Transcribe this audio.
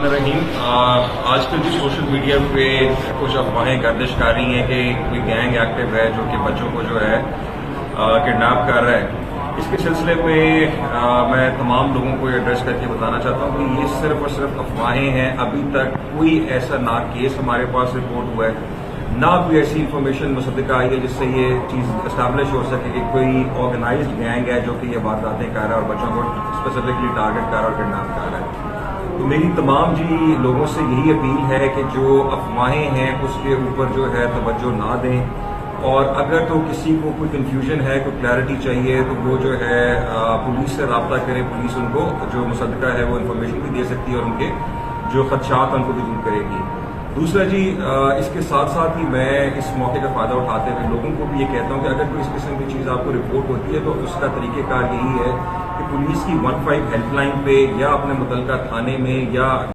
रहीम आज कल जो सोशल मीडिया पे कुछ अफवाहें गर्दिश कर रही हैं कि कोई गैंग एक्टिव है जो कि बच्चों को जो है किडनैप कर रहा है। इसके सिलसिले में मैं तमाम लोगों को एड्रेस करके बताना चाहता हूं कि ये सिर्फ और सिर्फ अफवाहें हैं। अभी तक कोई ऐसा ना केस हमारे पास रिपोर्ट हुआ है, ना कोई ऐसी इन्फॉर्मेशन मुसद्दका आई है जिससे ये चीज़ एस्टैब्लिश हो सके कि कोई ऑर्गेनाइज्ड गैंग है जो कि ये वारदातें कर रहा है और बच्चों को स्पेसिफिकली टारगेट कर रहा है और किडनैप कर रहा है। तो मेरी तमाम लोगों से यही अपील है कि जो अफवाहें हैं उसके ऊपर जो है तवज्जो ना दें, और अगर तो किसी को कोई कंफ्यूजन है, कोई क्लैरिटी चाहिए तो वो जो है पुलिस से रब्ता करें। पुलिस उनको जो मुसद्दका है वो इन्फॉर्मेशन भी दे सकती है और उनके जो खदशात उनको भी दूर करेगी। दूसरा इसके साथ साथ ही मैं इस मौके का फायदा उठाते हुए लोगों को भी ये कहता हूं कि अगर कोई इस किस्म की चीज़ आपको रिपोर्ट होती है तो उसका तरीक़ेकार यही है कि पुलिस की 15 हेल्पलाइन पे या अपने मुतल्लिका थाने में या